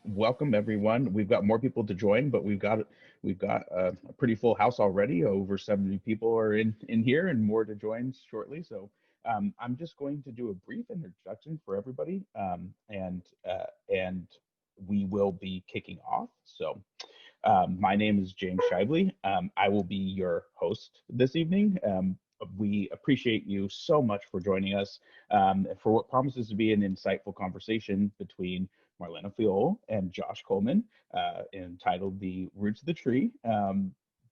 Welcome everyone. We've got more people to join, but we've got a pretty full house already. Over 70 people are in here, and more to join shortly. So I'm just going to do a brief introduction for everybody, and we will be kicking off. So my name is James Shively. I will be your host this evening. We appreciate you so much for joining us for what promises to be an insightful conversation between Marlena Fiol and Josh Coleman, entitled "The Roots of the Tree."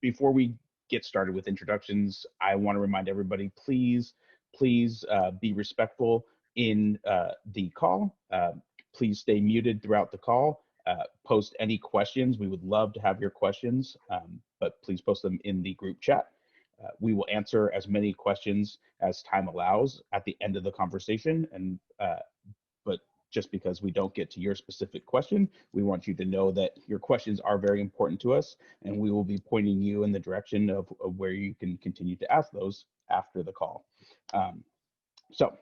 Before we get started with introductions, I want to remind everybody, please be respectful in the call. Please stay muted throughout the call. Post any questions. We would love to have your questions, but please post them in the group chat. We will answer as many questions as time allows at the end of the conversation. But just because we don't get to your specific question, we want you to know that your questions are very important to us, and we will be pointing you in the direction of where you can continue to ask those after the call. Um, so,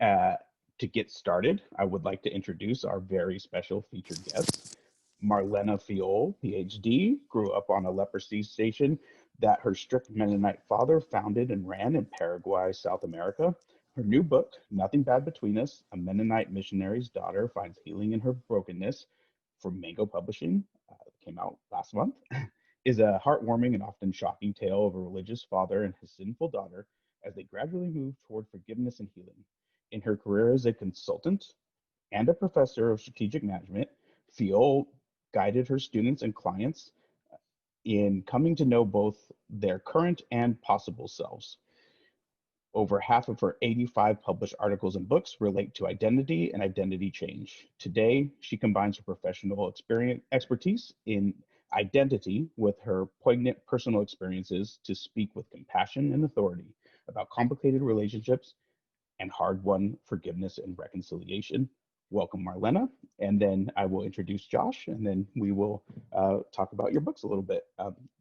uh, to get started, I would like to introduce our very special featured guest. Marlena Fiol, PhD, grew up on a leprosy station that her strict Mennonite father founded and ran in Paraguay, South America. Her new book, Nothing Bad Between Us, A Mennonite Missionary's Daughter Finds Healing in Her Brokenness, from Mango Publishing, came out last month, is a heartwarming and often shocking tale of a religious father and his sinful daughter as they gradually move toward forgiveness and healing. In her career as a consultant and a professor of strategic management, Fiol guided her students and clients in coming to know both their current and possible selves. Over half of her 85 published articles and books relate to identity and identity change. Today, she combines her professional expertise in identity with her poignant personal experiences to speak with compassion and authority about complicated relationships and hard-won forgiveness and reconciliation. Welcome, Marlena, and then I will introduce Josh, and then we will talk about your books a little bit.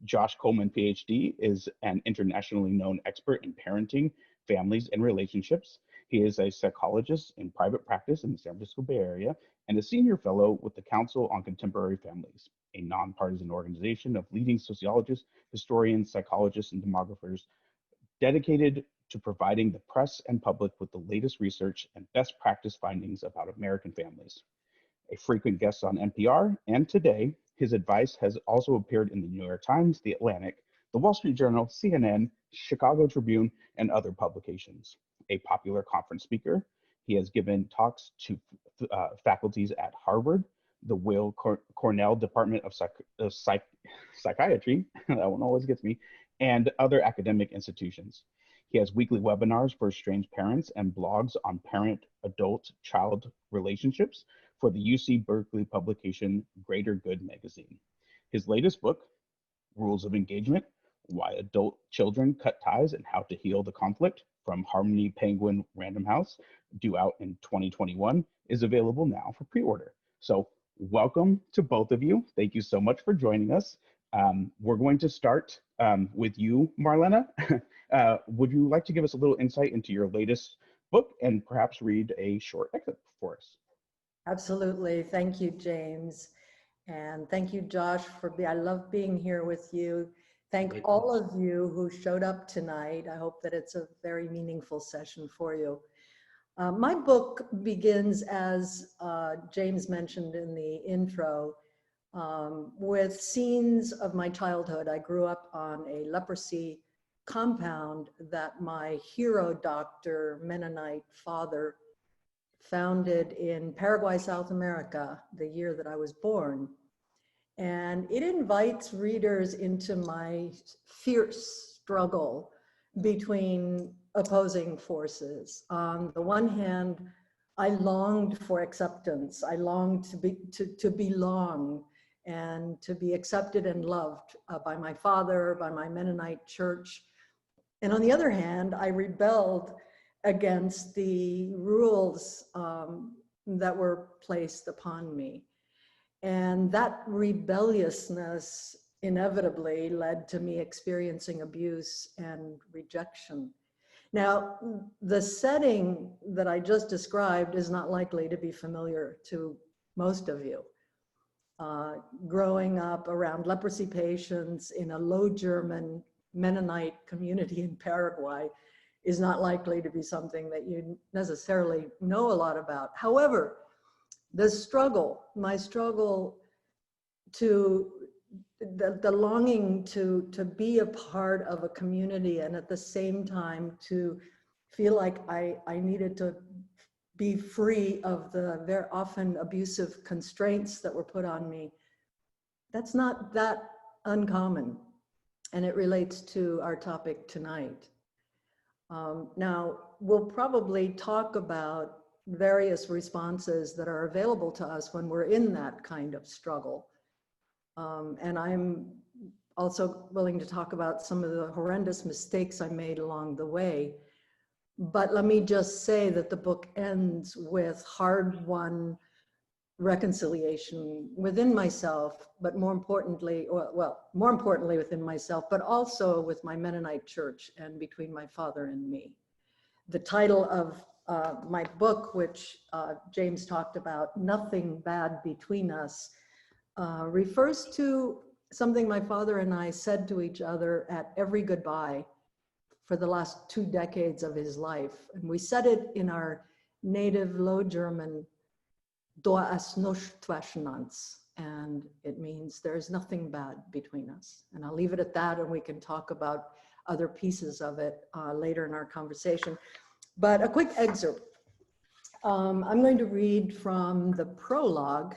Josh Coleman, PhD, is an internationally known expert in parenting, families, and relationships. He is a psychologist in private practice in the San Francisco Bay Area and a senior fellow with the Council on Contemporary Families, a nonpartisan organization of leading sociologists, historians, psychologists, and demographers dedicated to providing the press and public with the latest research and best practice findings about American families. A frequent guest on NPR and Today, his advice has also appeared in the New York Times, The Atlantic, The Wall Street Journal, CNN, Chicago Tribune, and other publications. A popular conference speaker, he has given talks to faculties at Harvard, the Weill Cornell Department of Psychiatry, that one always gets me, and other academic institutions. He has weekly webinars for estranged parents and blogs on parent-adult-child relationships for the UC Berkeley publication Greater Good magazine. His latest book, Rules of Engagement, Why Adult Children Cut Ties and How to Heal the Conflict, from Harmony Penguin Random House, due out in 2021, is available now for pre-order. So welcome to both of you. Thank you so much for joining us. We're going to start with you, Marlena. Would you like to give us a little insight into your latest book and perhaps read a short excerpt for us? Absolutely. Thank you, James. And thank you, Josh, I love being here with you. Thank all of you who showed up tonight. I hope that it's a very meaningful session for you. My book begins, as James mentioned in the intro, with scenes of my childhood. I grew up on a leprosy compound that my hero doctor, Mennonite father, founded in Paraguay, South America, the year that I was born. And it invites readers into my fierce struggle between opposing forces. On the one hand, I longed for acceptance. I longed to belong and to be accepted and loved by my father, by my Mennonite church. And on the other hand, I rebelled against the rules that were placed upon me. And that rebelliousness inevitably led to me experiencing abuse and rejection. Now, the setting that I just described is not likely to be familiar to most of you. Growing up around leprosy patients in a low German Mennonite community in Paraguay is not likely to be something that you necessarily know a lot about. However, my struggle to the longing to be a part of a community, and at the same time to feel like I needed to be free of the very often abusive constraints that were put on me, that's not that uncommon. And it relates to our topic tonight. Now, we'll probably talk about various responses that are available to us when we're in that kind of struggle. And I'm also willing to talk about some of the horrendous mistakes I made along the way. But let me just say that the book ends with hard-won reconciliation within myself, but more importantly, more importantly within myself, but also with my Mennonite church and between my father and me. The title of my book, which James talked about, Nothing Bad Between Us, refers to something my father and I said to each other at every goodbye for the last 2 decades of his life. And we said it in our native Low German, "Da ist nichts zwischen uns," and it means there is nothing bad between us. And I'll leave it at that, and we can talk about other pieces of it later in our conversation. But a quick excerpt. I'm going to read from the prologue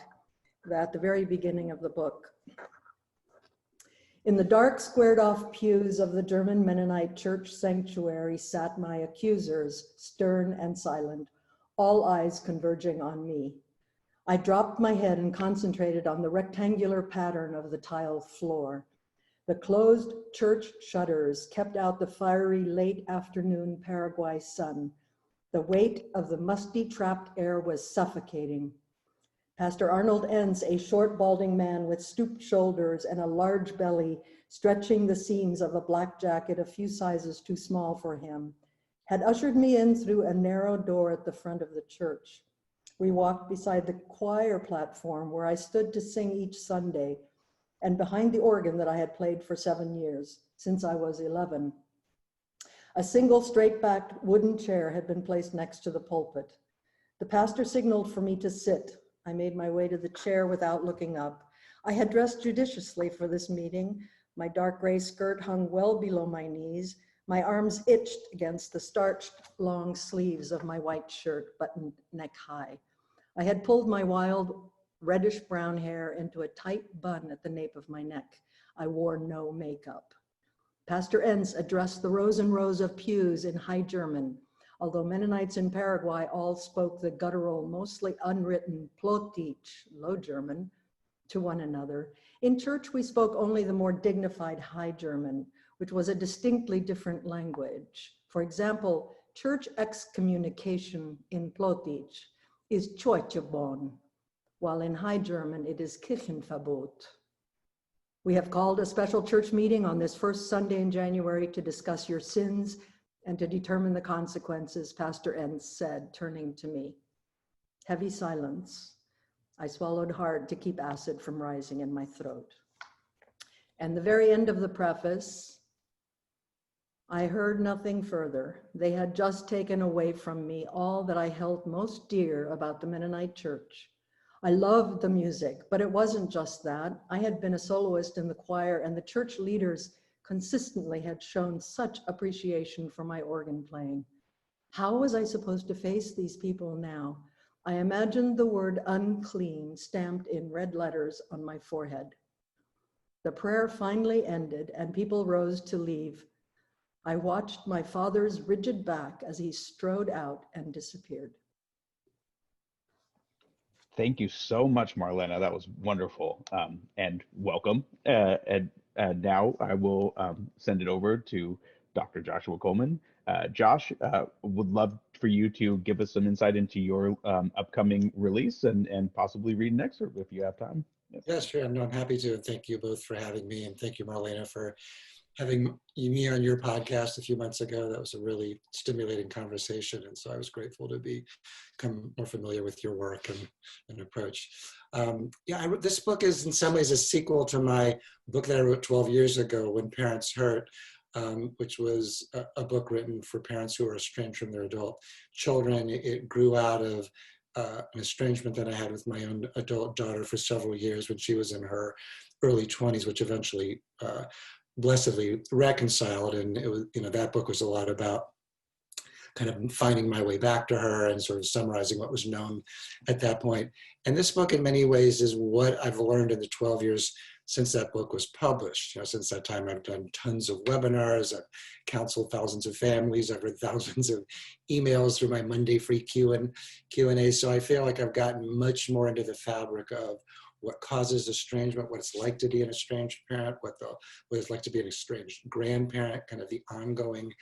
at the very beginning of the book. In the dark, squared-off pews of the German Mennonite church sanctuary sat my accusers, stern and silent, all eyes converging on me. I dropped my head and concentrated on the rectangular pattern of the tile floor. The closed church shutters kept out the fiery late afternoon Paraguay sun. The weight of the musty trapped air was suffocating. Pastor Arnold Enns, a short balding man with stooped shoulders and a large belly, stretching the seams of a black jacket a few sizes too small for him, had ushered me in through a narrow door at the front of the church. We walked beside the choir platform where I stood to sing each Sunday, and behind the organ that I had played for 7 years, since I was 11. A single straight-backed wooden chair had been placed next to the pulpit. The pastor signaled for me to sit. I made my way to the chair without looking up. I had dressed judiciously for this meeting. My dark gray skirt hung well below my knees. My arms itched against the starched long sleeves of my white shirt, buttoned neck high. I had pulled my wild reddish brown hair into a tight bun at the nape of my neck. I wore no makeup. Pastor Enns addressed the rows and rows of pews in High German. Although Mennonites in Paraguay all spoke the guttural, mostly unwritten Plotdeutsch, Low German, to one another, in church we spoke only the more dignified High German, which was a distinctly different language. For example, church excommunication in Plotdeutsch is Tjoitjebon, while in High German it is Kirchenverbot. We have called a special church meeting on this first Sunday in January to discuss your sins and to determine the consequences, Pastor Enns said, turning to me. Heavy silence. I swallowed hard to keep acid from rising in my throat. And the very end of the preface, I heard nothing further. They had just taken away from me all that I held most dear about the Mennonite church. I loved the music, but it wasn't just that. I had been a soloist in the choir, and the church leaders consistently had shown such appreciation for my organ playing. How was I supposed to face these people now? I imagined the word unclean stamped in red letters on my forehead. The prayer finally ended and people rose to leave. I watched my father's rigid back as he strode out and disappeared. Thank you so much, Marlena. That was wonderful, and welcome. And now I will send it over to Dr. Joshua Coleman. Josh, would love for you to give us some insight into your upcoming release and possibly read an excerpt if you have time. Yes, sure. I'm happy to. And thank you both for having me. And thank you, Marlena, for having me on your podcast a few months ago. That was a really stimulating conversation. And so I was grateful to become more familiar with your work and approach. This book is in some ways a sequel to my book that I wrote 12 years ago, When Parents Hurt, which was a book written for parents who are estranged from their adult children. It grew out of an estrangement that I had with my own adult daughter for several years when she was in her early 20s, which eventually blessedly reconciled. And it was, that book was a lot about kind of finding my way back to her and sort of summarizing what was known at that point. And this book in many ways is what I've learned in the 12 years since that book was published. Since that time, I've done tons of webinars, I've counseled thousands of families, I've read thousands of emails through my Monday free Q&A. So I feel like I've gotten much more into the fabric of what causes estrangement, what it's like to be an estranged parent, what it's like to be an estranged grandparent, kind of the ongoing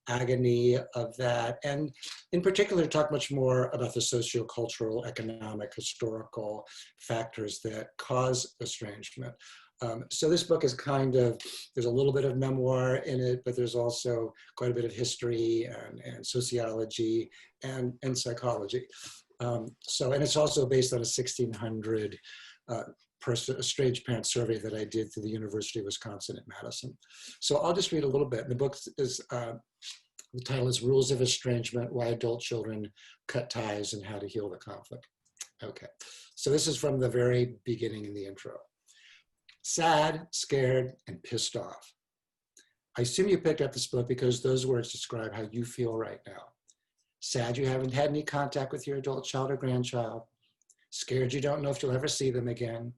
agony of that. And in particular, talk much more about the sociocultural, economic, historical factors that cause estrangement. So this book is there's a little bit of memoir in it, but there's also quite a bit of history and sociology and psychology. And it's also based on a 1,600 estranged parent survey that I did through the University of Wisconsin at Madison. So I'll just read a little bit. The book is, the title is Rules of Estrangement, Why Adult Children Cut Ties and How to Heal the Conflict. Okay, so this is from the very beginning in the intro. Sad, scared, and pissed off. I assume you picked up this book because those words describe how you feel right now. Sad you haven't had any contact with your adult child or grandchild. Scared you don't know if you'll ever see them again.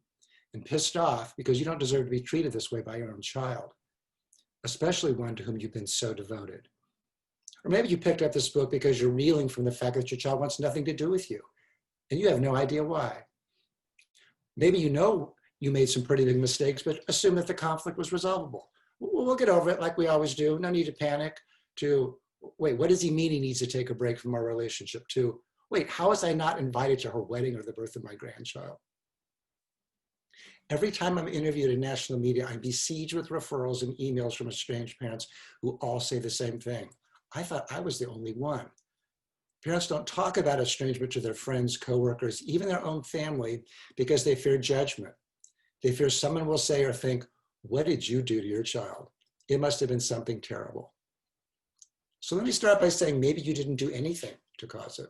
And pissed off because you don't deserve to be treated this way by your own child, especially one to whom you've been so devoted. Or maybe you picked up this book because you're reeling from the fact that your child wants nothing to do with you, and you have no idea why. Maybe you know you made some pretty big mistakes, but assume that the conflict was resolvable. We'll get over it like we always do. No need to panic. To, wait, what does he mean he needs to take a break from our relationship? To, wait, how was I not invited to her wedding or the birth of my grandchild? Every time I'm interviewed in national media, I'm besieged with referrals and emails from estranged parents who all say the same thing. I thought I was the only one. Parents don't talk about estrangement to their friends, coworkers, even their own family, because they fear judgment. They fear someone will say or think, what did you do to your child? It must have been something terrible. So let me start by saying maybe you didn't do anything to cause it.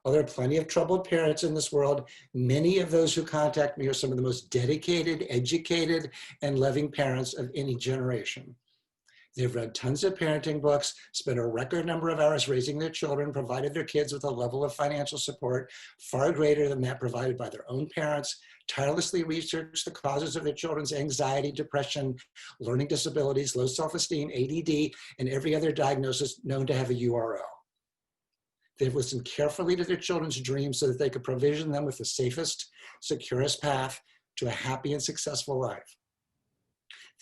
While there are plenty of troubled parents in this world, many of those who contact me are some of the most dedicated, educated, and loving parents of any generation. They've read tons of parenting books, spent a record number of hours raising their children, provided their kids with a level of financial support far greater than that provided by their own parents, tirelessly researched the causes of their children's anxiety, depression, learning disabilities, low self-esteem, ADD, and every other diagnosis known to have a URL. They've listened carefully to their children's dreams so that they could provision them with the safest, securest path to a happy and successful life.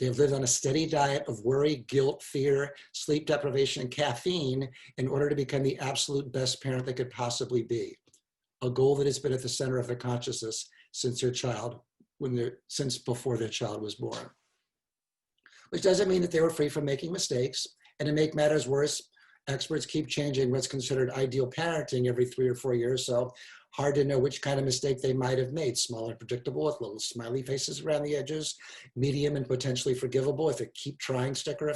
They've lived on a steady diet of worry, guilt, fear, sleep deprivation, and caffeine in order to become the absolute best parent they could possibly be, a goal that has been at the center of their consciousness since before their child was born. Which doesn't mean that they were free from making mistakes, and to make matters worse, experts keep changing what's considered ideal parenting every 3 or 4 years, so hard to know which kind of mistake they might have made. Small and predictable with little smiley faces around the edges, medium and potentially forgivable with a keep trying sticker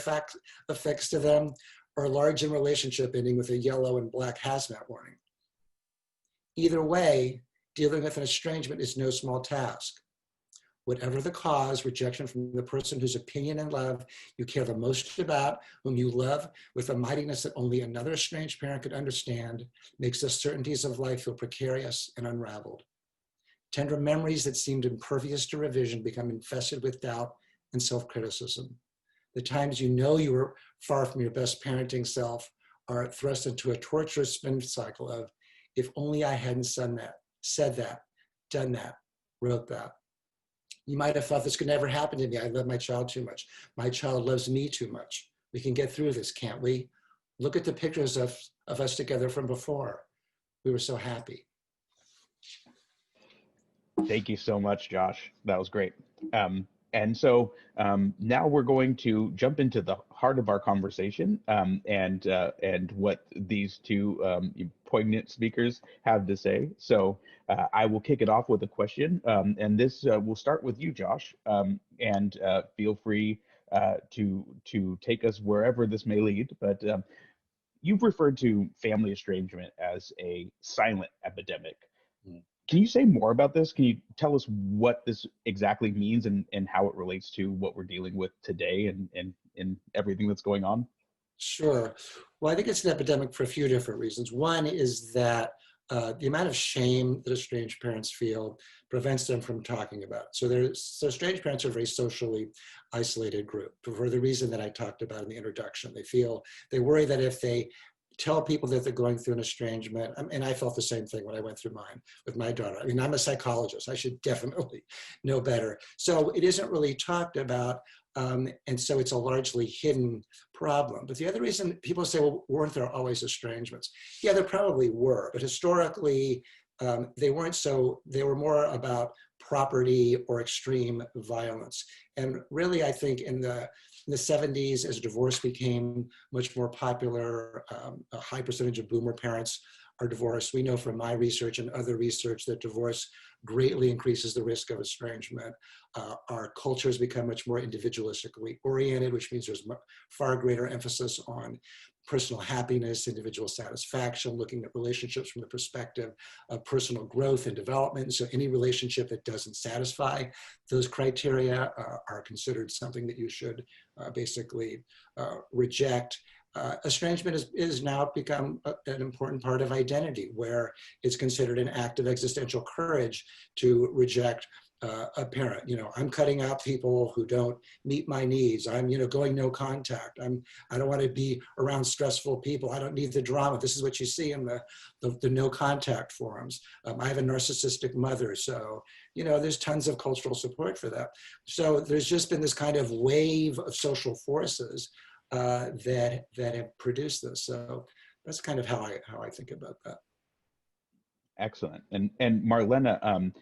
affixed to them, or large in relationship ending with a yellow and black hazmat warning. Either way, dealing with an estrangement is no small task. Whatever the cause, rejection from the person whose opinion and love you care the most about, whom you love with a mightiness that only another estranged parent could understand, makes the certainties of life feel precarious and unraveled. Tender memories that seemed impervious to revision become infested with doubt and self-criticism. The times you know you were far from your best parenting self are thrust into a torturous spin cycle of, if only I hadn't said that, done that, wrote that. You might have thought this could never happen to me. I love my child too much. My child loves me too much. We can get through this, can't we? Look at the pictures of us together from before. We were so happy. Thank you so much, Josh. That was great. And And so now we're going to jump into the heart of our conversation, and what these two poignant speakers have to say. So I will kick it off with a question, and this will start with you, Josh, and feel free to take us wherever this may lead. But you've referred to family estrangement as a silent epidemic. Can you say more about this? Can you tell us what this exactly means and how it relates to what we're dealing with today and everything that's going on? Sure. Well, I think it's an epidemic for a few different reasons. One is that the amount of shame that estranged parents feel prevents them from talking about it. So estranged parents are a very socially isolated group for the reason that I talked about in the introduction. They worry that if they tell people that they're going through an estrangement, and I felt the same thing when I went through mine with my daughter. I mean, I'm a psychologist. I should definitely know better. So it isn't really talked about. And so it's a largely hidden problem. But the other reason people say, well, weren't there always estrangements? Yeah, there probably were, but historically, they were more about property or extreme violence. And really, I think in the 70s, as divorce became much more popular, a high percentage of boomer parents are divorced. We know from my research and other research that divorce greatly increases the risk of estrangement. Our cultures become much more individualistically oriented, which means there's far greater emphasis on personal happiness, individual satisfaction, looking at relationships from the perspective of personal growth and development. So any relationship that doesn't satisfy those criteria are considered something that you should basically reject. Estrangement is now become an important part of identity, where it's considered an act of existential courage to reject a parent. I'm cutting out people who don't meet my needs. I'm, going no contact. I don't want to be around stressful people. I don't need the drama. This is what you see in the no contact forums. I have a narcissistic mother, so there's tons of cultural support for that. So there's just been this kind of wave of social forces that have produced this. So that's kind of how I think about that. Excellent. And Marlena,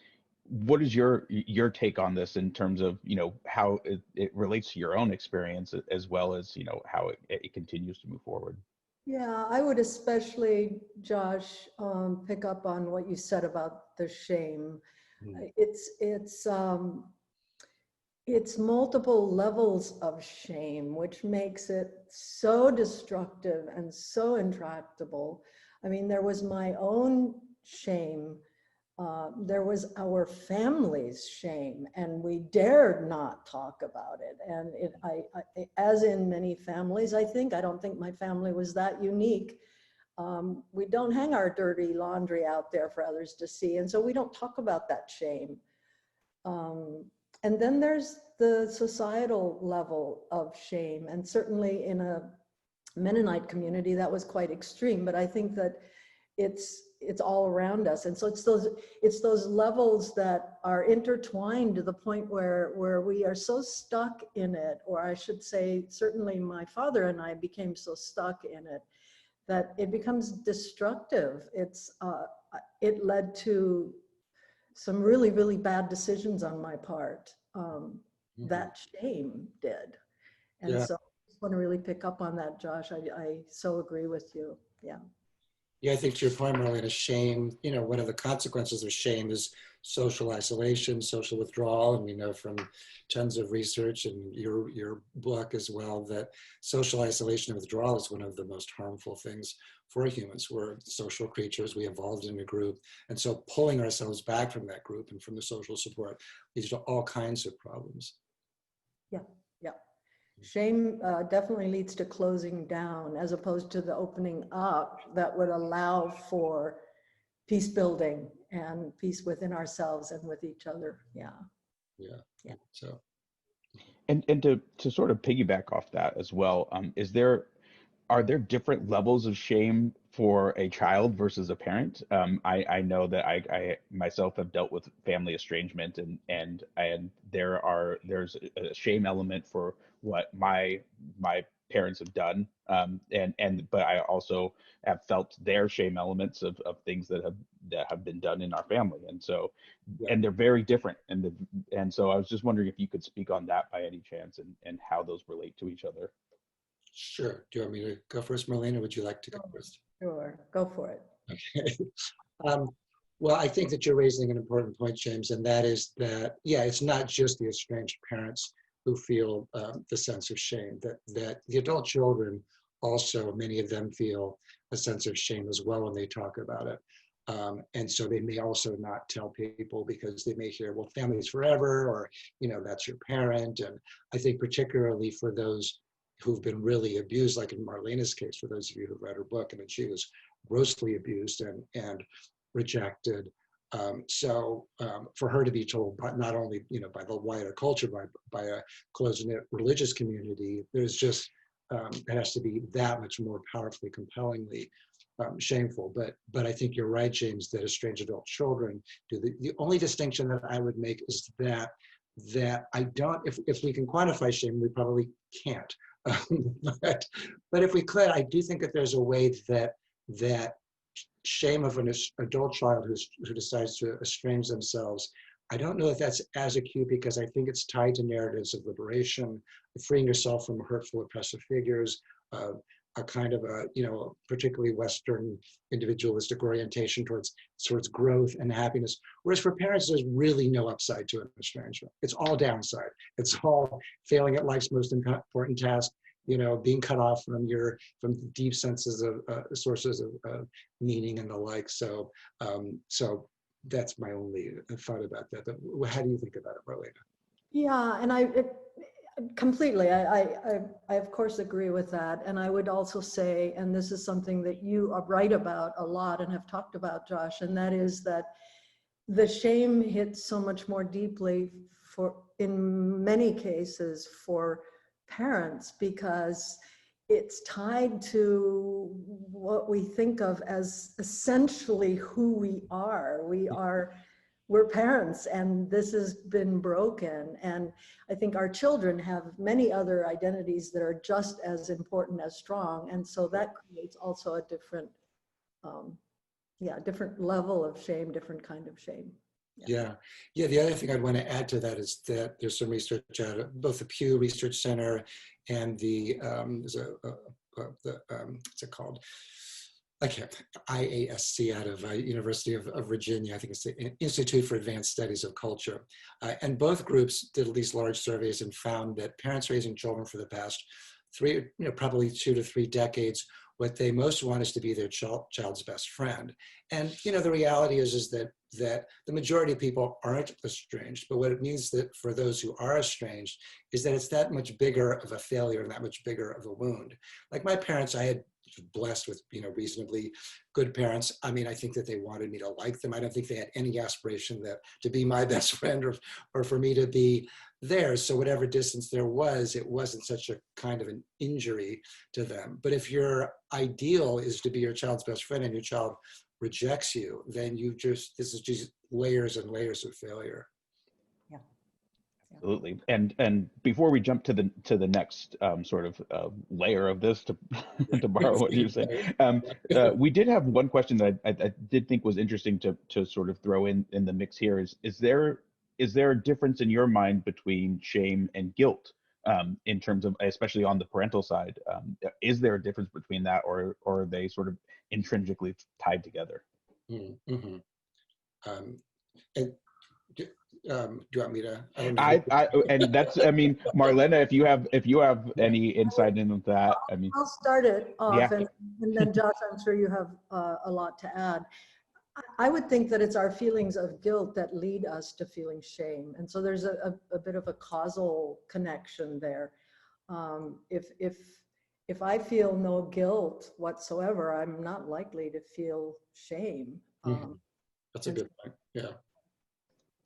what is your take on this in terms of how it relates to your own experience, as well as how it continues to move forward? Yeah, I would especially, Josh, pick up on what you said about the shame. It's multiple levels of shame, which makes it so destructive and so intractable. I mean, there was my own shame. There was our family's shame, and we dared not talk about it. And as in many families, I don't think my family was that unique. We don't hang our dirty laundry out there for others to see. And so we don't talk about that shame. And then there's the societal level of shame. And certainly in a Mennonite community, that was quite extreme, but I think that it's all around us. And so it's those levels that are intertwined to the point where we are so stuck in it, or I should say, certainly my father and I became so stuck in it that it becomes destructive. It led to some really, really bad decisions on my part. That shame did. And so I just want to really pick up on that, Josh. I so agree with you. Yeah. Yeah, I think to your point, Marlena, shame, one of the consequences of shame is social isolation, social withdrawal. And we know from tons of research and your book as well that social isolation and withdrawal is one of the most harmful things for humans. We're social creatures, we evolved in a group. And so pulling ourselves back from that group and from the social support leads to all kinds of problems. Yeah, yeah. Shame definitely leads to closing down as opposed to the opening up that would allow for peace building and peace within ourselves and with each other. Yeah. Yeah. Yeah. So. And to sort of piggyback off that as well, are there different levels of shame for a child versus a parent? I know that I myself have dealt with family estrangement, and there's a shame element for what my parents have done, but I also have felt their shame elements of things that have been done in our family, and so Yeah. and they're very different, and so I was just wondering if you could speak on that by any chance, and how those relate to each other. Sure. Do you want me to go first, Marlena? Would you like to go first? Sure, go for it. Okay. Um, well, I think that you're raising an important point, James, and that is that, yeah, it's not just the estranged parents who feel the sense of shame, that the adult children also, many of them feel a sense of shame as well when they talk about it. And so they may also not tell people because they may hear, well, family's forever, or, that's your parent. And I think particularly for those who've been really abused, like in Marlena's case, for those of you who've read her book, I mean, she was grossly abused and rejected. So for her to be told, but not only by the wider culture, by a close-knit religious community, there's just it has to be that much more powerfully, compellingly shameful. But I think you're right, James, that estranged adult children do. The only distinction that I would make is that I don't. If we can quantify shame, we probably can't. But if we could, I do think that there's a way that shame of an adult child who decides to estrange themselves, I don't know if that's as acute, because I think it's tied to narratives of liberation, freeing yourself from hurtful, oppressive figures, a kind of a particularly Western individualistic orientation towards growth and happiness. Whereas for parents, there's really no upside to an estrangement. It's all downside. It's all failing at life's most important task. Being cut off from deep senses of sources of meaning and the like. So that's my only thought about that. But how do you think about it, Marlena? Yeah, and completely. I of course agree with that. And I would also say, and this is something that you write about a lot and have talked about, Josh, and that is that the shame hits so much more deeply in many cases for parents, because it's tied to what we think of as essentially who we are. We're parents, and this has been broken. And I think our children have many other identities that are just as important, as strong. And so that creates also a different, different level of shame, different kind of shame. Yeah. The other thing I'd want to add to that is that there's some research out of both the Pew Research Center and the what's it called? IASC out of University of Virginia. I think it's the Institute for Advanced Studies of Culture. And both groups did these large surveys and found that parents raising children for the past probably 2 to 3 decades, what they most want is to be their child's best friend. And the reality is that the majority of people aren't estranged, but what it means that for those who are estranged is that it's that much bigger of a failure and that much bigger of a wound. Like my parents, I had blessed with reasonably good parents. I mean, I think that they wanted me to like them. I don't think they had any aspiration to be my best friend or for me to be theirs. So whatever distance there was, it wasn't such a kind of an injury to them. But if your ideal is to be your child's best friend and your child rejects you, then this is just layers and layers of failure. Yeah. Absolutely. And before we jump to the next sort of layer of this, to to borrow what you said, we did have one question that I did think was interesting to sort of throw in the mix here. Is there a difference in your mind between shame and guilt in terms of, especially on the parental side? Is there a difference between that, or are they sort of intrinsically tied together? Mm-hmm. And do you want me to? I that's, I mean, Marlena, if you have any insight into that, I mean, I'll start it off, yeah. and then Josh, I'm sure you have a lot to add. I would think that it's our feelings of guilt that lead us to feeling shame, and so there's a bit of a causal connection there. If I feel no guilt whatsoever, I'm not likely to feel shame. That's a good point. Yeah.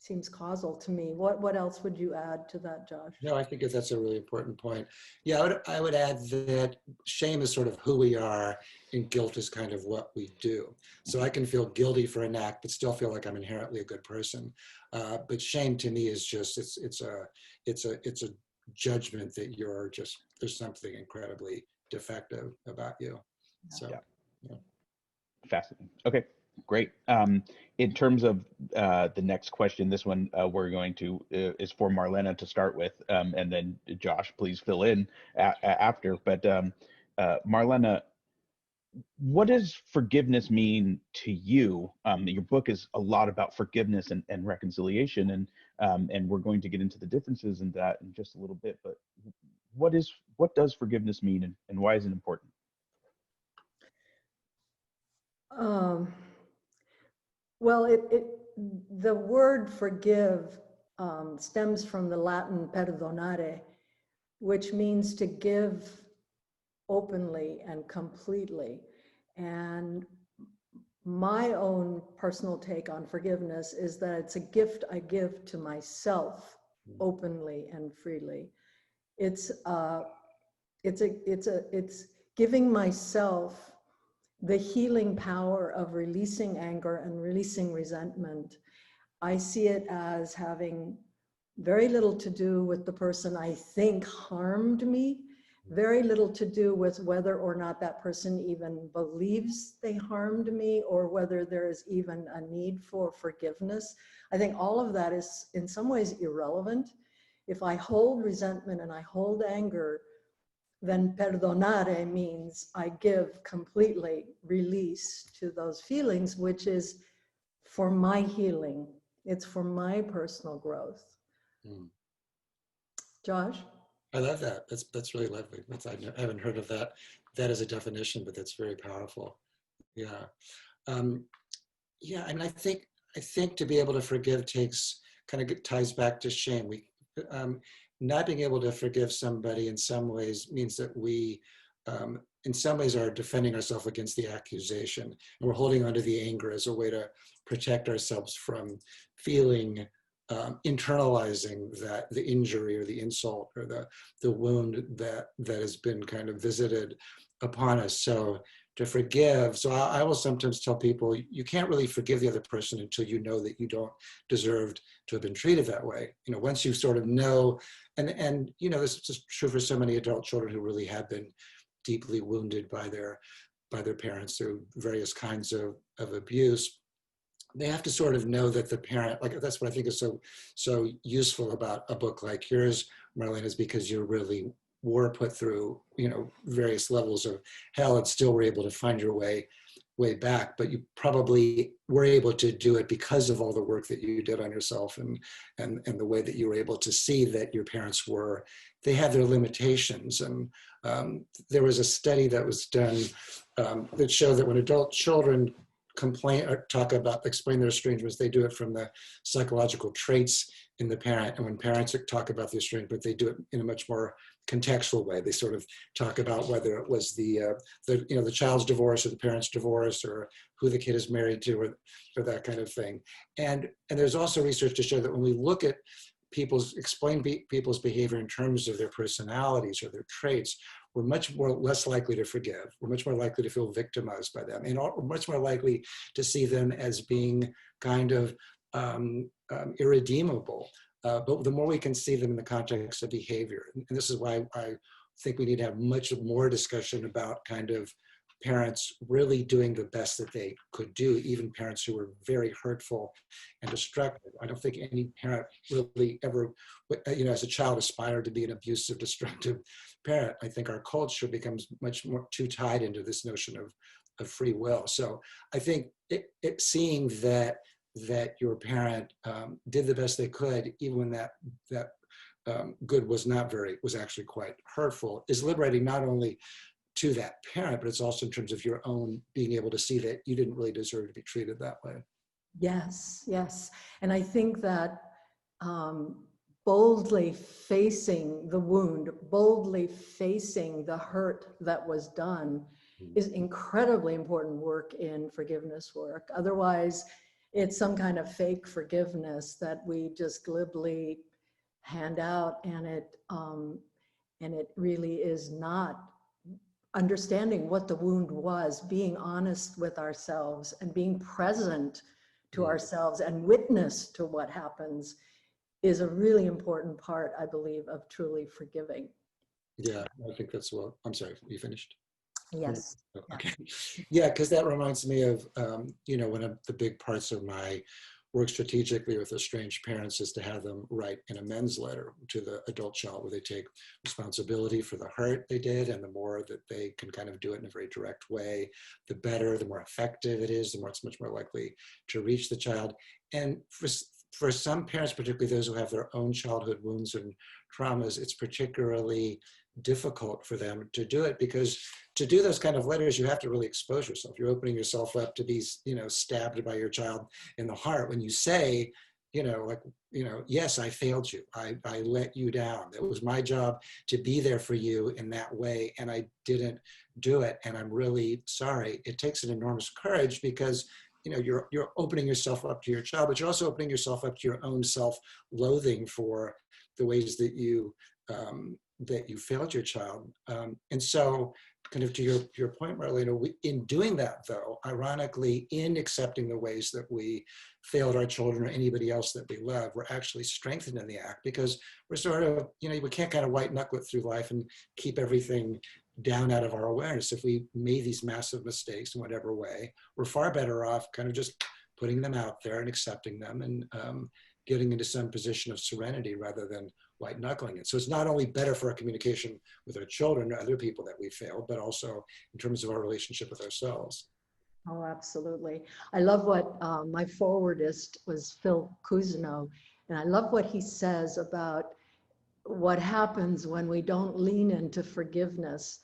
Seems causal to me. What else would you add to that, Josh? No, I think that's a really important point. Yeah, I would add that shame is sort of who we are and guilt is kind of what we do. So I can feel guilty for an act, but still feel like I'm inherently a good person. But shame to me is just, it's a judgment that you're just, there's something incredibly defective about you. So, Yeah. yeah. Fascinating. Okay, great. In terms of the next question, this one we're going to is for Marlena to start with, and then Josh, please fill in after. But Marlena, what does forgiveness mean to you? Your book is a lot about forgiveness and reconciliation, and we're going to get into the differences in that in just a little bit. But what does forgiveness mean, and why is it important? Well, the word forgive stems from the Latin perdonare, which means to give openly and completely. And my own personal take on forgiveness is that it's a gift I give to myself openly and freely. It's giving myself the healing power of releasing anger and releasing resentment. I see it as having very little to do with the person I think harmed me, very little to do with whether or not that person even believes they harmed me, or whether there is even a need for forgiveness. I think all of that is in some ways irrelevant. If I hold resentment and I hold anger, then perdonare means I give completely release to those feelings, which is for my healing. It's for my personal growth. Josh? I love that. That's really lovely. I haven't heard of that as a definition, but that's very powerful. Yeah. Yeah, I mean, I think to be able to forgive ties back to shame. Not being able to forgive somebody in some ways means that we, in some ways, are defending ourselves against the accusation. And we're holding onto the anger as a way to protect ourselves from feeling, internalizing that the injury or the insult or the wound that has been kind of visited upon us. So to forgive. So I will sometimes tell people, you can't really forgive the other person until you know that you don't deserve to have been treated that way. You know, once you sort of know, and you know, this is true for so many adult children who really have been deeply wounded by their parents through various kinds of abuse. They have to sort of know that the parent, like, that's what I think is so useful about a book like yours, Marlena, is because you really were put through, you know, various levels of hell and still were able to find your way back. But you probably were able to do it because of all the work that you did on yourself and the way that you were able to see that your parents they had their limitations. And there was a study that was done that showed that when adult children explain their estrangements, they do it from the psychological traits in the parent. And when parents talk about the estrangement, they do it in a much more contextual way. They sort of talk about whether it was the child's divorce or the parent's divorce or who the kid is married to or that kind of thing. And there's also research to show that when we look at explain people's behavior in terms of their personalities or their traits, we're less likely to forgive. We're much more likely to feel victimized by them, and we're much more likely to see them as being kind of irredeemable. But the more we can see them in the context of behavior, and this is why I think we need to have much more discussion about kind of parents really doing the best that they could do, even parents who were very hurtful and destructive. I don't think any parent really ever, you know, as a child aspired to be an abusive, destructive parent. I think our culture becomes much more too tied into this notion of free will. So I think seeing that your parent did the best they could, even when that good was actually quite hurtful, is liberating, not only to that parent, but it's also in terms of your own being able to see that you didn't really deserve to be treated that way. Yes, yes. And I think that boldly facing the wound, boldly facing the hurt that was done is incredibly important work in forgiveness work. Otherwise, it's some kind of fake forgiveness that we just glibly hand out, and it really is not understanding what the wound was, being honest with ourselves and being present to ourselves and witness to what happens is a really important part, I believe, of truly forgiving. Yeah, I think that's what, I'm sorry, you finished? Yes. Okay. Yeah, because that reminds me of, one of the big parts of my work strategically with estranged parents is to have them write an amends letter to the adult child where they take responsibility for the hurt they did, and the more that they can kind of do it in a very direct way, the better, the more effective it is, the more it's much more likely to reach the child. And for some parents, particularly those who have their own childhood wounds and traumas, it's particularly difficult for them to do it, because to do those kind of letters, you have to really expose yourself. You're opening yourself up to be, stabbed by your child in the heart when you say, yes, I failed you. I let you down. It was my job to be there for you in that way, and I didn't do it, and I'm really sorry. It takes an enormous courage, because you're opening yourself up to your child, but you're also opening yourself up to your own self-loathing for the ways that you failed your child. And so, kind of to your point, Marlena, in doing that, though, ironically, in accepting the ways that we failed our children or anybody else that we love, we're actually strengthened in the act, because we're sort of, we can't kind of white knuckle it through life and keep everything down out of our awareness. If we made these massive mistakes in whatever way, we're far better off kind of just putting them out there and accepting them, and getting into some position of serenity rather than white knuckling it. So it's not only better for our communication with our children or other people that we failed, but also in terms of our relationship with ourselves. Oh, absolutely. I love what my forwardist was Phil Cousineau, and I love what he says about what happens when we don't lean into forgiveness.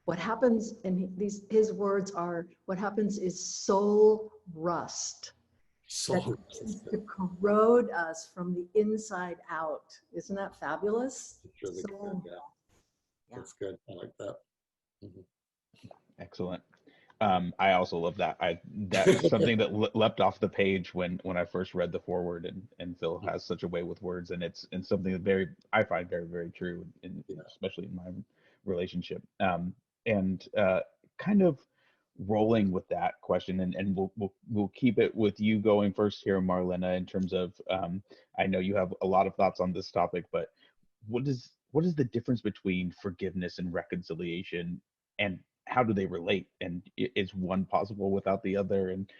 What happens, and his words are, what happens is soul rust. Soul That to corrode us from the inside out. Isn't that fabulous? It's really good. Yeah. That's good. I like that. Mm-hmm. Excellent. I also love that. That's something that leapt off the page when I first read the foreword, and Phil has such a way with words, and it's something that I find very, very true, especially in my relationship. And kind of rolling with that question, and we'll keep it with you going first here, Marlena, in terms of I know you have a lot of thoughts on this topic, but what is the difference between forgiveness and reconciliation, and how do they relate, and is one possible without the other, and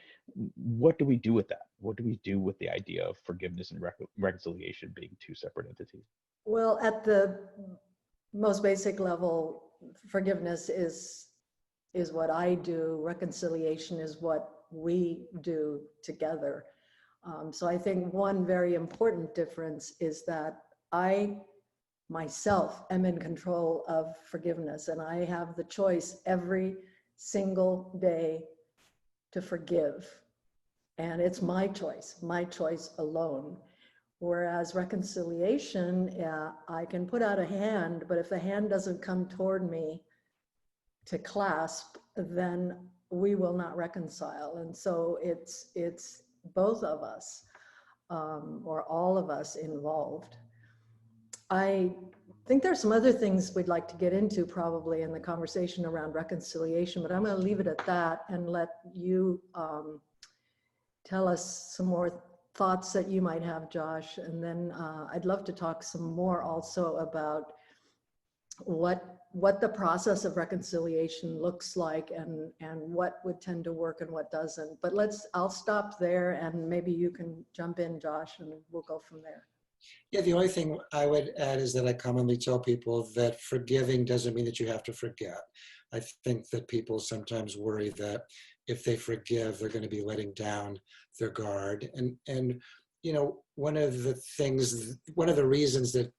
what do we do with that? What do we do with the idea of forgiveness and reconciliation being two separate entities? Well, at the most basic level, forgiveness is what I do. Reconciliation is what we do together. So I think one very important difference is that I myself am in control of forgiveness, and I have the choice every single day to forgive. And it's my choice alone. Whereas reconciliation, I can put out a hand, but if the hand doesn't come toward me to clasp, then we will not reconcile. And so it's both of us, or all of us involved. I think there's some other things we'd like to get into probably in the conversation around reconciliation, but I'm going to leave it at that and let you tell us some more thoughts that you might have, Josh. And then I'd love to talk some more also about what the process of reconciliation looks like, and what would tend to work and what doesn't. But I'll stop there, and maybe you can jump in, Josh, and we'll go from there. Yeah, the only thing I would add is that I commonly tell people that forgiving doesn't mean that you have to forget. I think that people sometimes worry that if they forgive, they're going to be letting down their guard. And one of the reasons that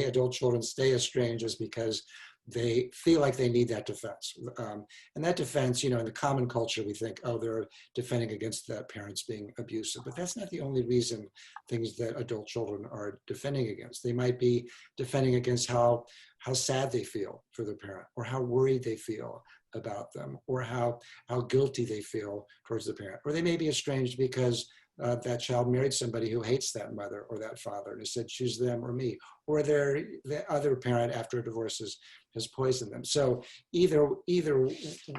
adult children stay estranged is because they feel like they need that defense. And that defense, in the common culture, we think, oh, they're defending against that parents being abusive. But that's not the only reason things that adult children are defending against. They might be defending against how sad they feel for their parent, or how worried they feel about them, or how guilty they feel towards the parent. Or they may be estranged because that child married somebody who hates that mother or that father and has said, choose them or me, or the other parent after a divorce has poisoned them. So either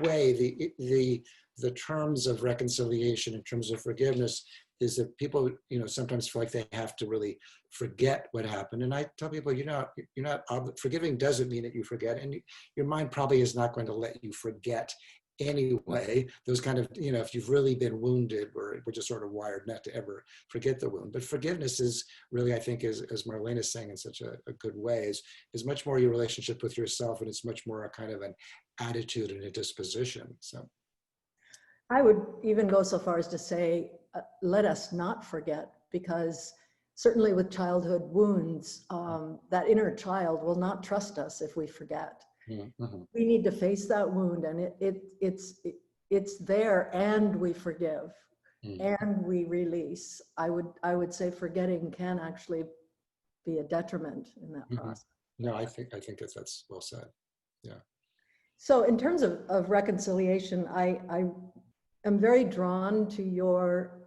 way, the terms of reconciliation in terms of forgiveness is that people, sometimes feel like they have to really forget what happened. And I tell people, forgiving doesn't mean that you forget, and your mind probably is not going to let you forget anyway. Those kind of, if you've really been wounded, we're just sort of wired not to ever forget the wound. But forgiveness is really, I think, as Marlena is saying in such a good way, is much more your relationship with yourself, and it's much more a kind of an attitude and a disposition. So I would even go so far as to say, let us not forget, because certainly with childhood wounds, that inner child will not trust us if we forget. mm-hmm. We need to face that wound, and it's there, and we forgive, and we release. I would say forgetting can actually be a detriment in that process. No, I think that's well said. Yeah. So in terms of reconciliation, I am very drawn to your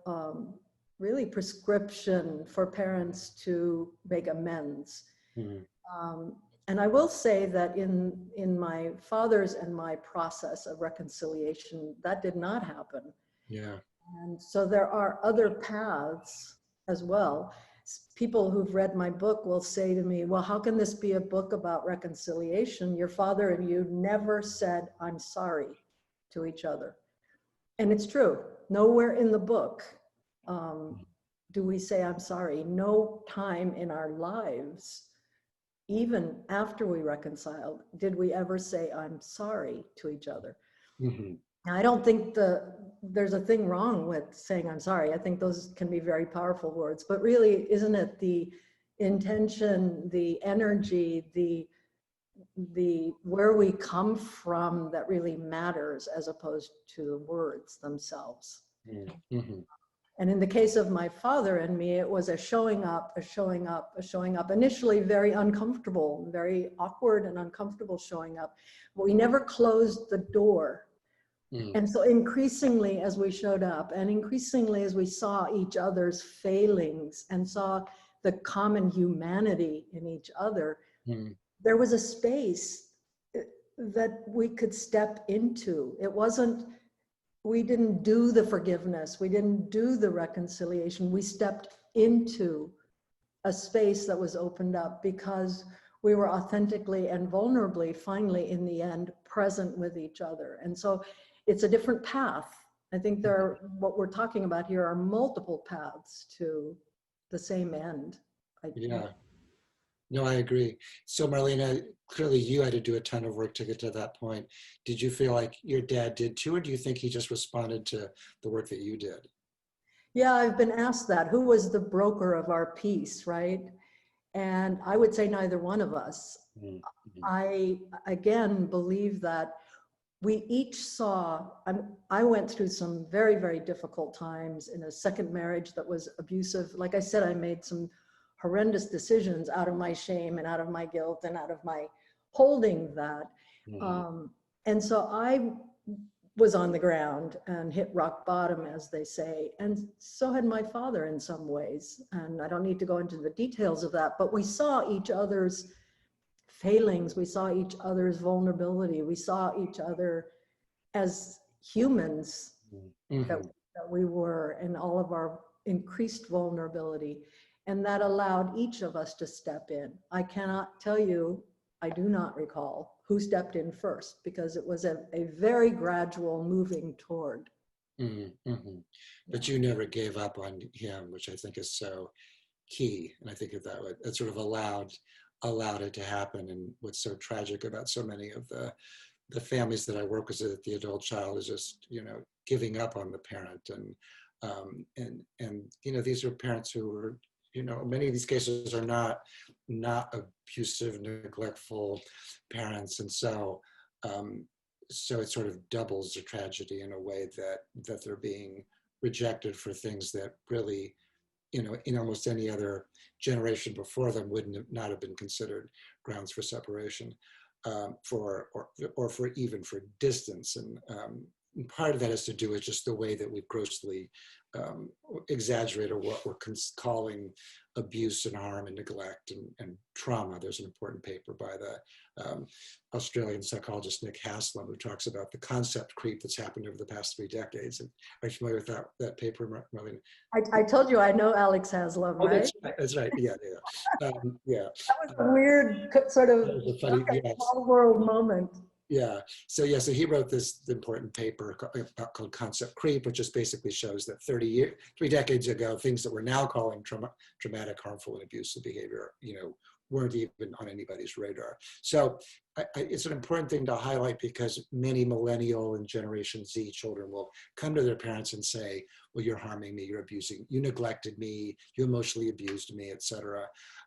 really prescription for parents to make amends. And I will say that in my father's and my process of reconciliation, that did not happen. Yeah. And so there are other paths as well. People who've read my book will say to me, well, how can this be a book about reconciliation? Your father and you never said, I'm sorry to each other. And it's true. Nowhere in the book do we say, I'm sorry. No time in our lives, even after we reconciled, did we ever say, I'm sorry to each other. Now, I don't think there's a thing wrong with saying I'm sorry. I think those can be very powerful words, but really, isn't it the intention, the energy, the where we come from that really matters, as opposed to the words themselves. And in the case of my father and me, it was a showing up, initially very uncomfortable, very awkward and uncomfortable showing up, but we never closed the door. And so increasingly as we showed up, and increasingly as we saw each other's failings and saw the common humanity in each other, there was a space that we could step into. It wasn't, we didn't do the forgiveness, we didn't do the reconciliation, we stepped into a space that was opened up because we were authentically and vulnerably, finally, in the end, present with each other. And so it's a different path. I think what we're talking about here are multiple paths to the same end. Yeah. No, I agree. So Marlena, clearly you had to do a ton of work to get to that point. Did you feel like your dad did too, or do you think he just responded to the work that you did? Yeah, I've been asked that. Who was the broker of our peace, right? And I would say neither one of us. I, again, believe that we each saw, I went through some very, very difficult times in a second marriage that was abusive. Like I said, I made some horrendous decisions out of my shame and out of my guilt and out of my holding that. And so I was on the ground and hit rock bottom, as they say. And so had my father in some ways. And I don't need to go into the details of that, but we saw each other's failings. We saw each other's vulnerability. We saw each other as humans that we were, and all of our increased vulnerability. And that allowed each of us to step in. I cannot tell you, I do not recall who stepped in first, because it was a very gradual moving toward. But you never gave up on him, which I think is so key. And I think that sort of allowed it to happen. And what's so tragic about so many of the families that I work with, is that the adult child is just, giving up on the parent. And these are parents who are, many of these cases are not abusive, neglectful parents. And so it sort of doubles the tragedy in a way that they're being rejected for things that really, in almost any other generation before them not have been considered grounds for separation, or for even for distance. And part of that has to do with just the way that we've grossly exaggerated what we're calling abuse and harm and neglect and trauma. There's an important paper by the Australian psychologist Nick Haslam who talks about the concept creep that's happened over the past 3 decades. And are you familiar with that paper, Marlena? I told you I know Alex Haslam, Oh, right? that's right. Yeah. Yeah. That was a weird sort of That was a funny, yes. small world moment. Yeah. So he wrote this important paper called Concept Creep, which just basically shows that 3 decades ago, things that we're now calling traumatic, harmful, and abusive behavior, weren't even on anybody's radar. So it's an important thing to highlight because many millennial and Generation Z children will come to their parents and say, well, you're harming me, you're abusing, you neglected me, you emotionally abused me, etc.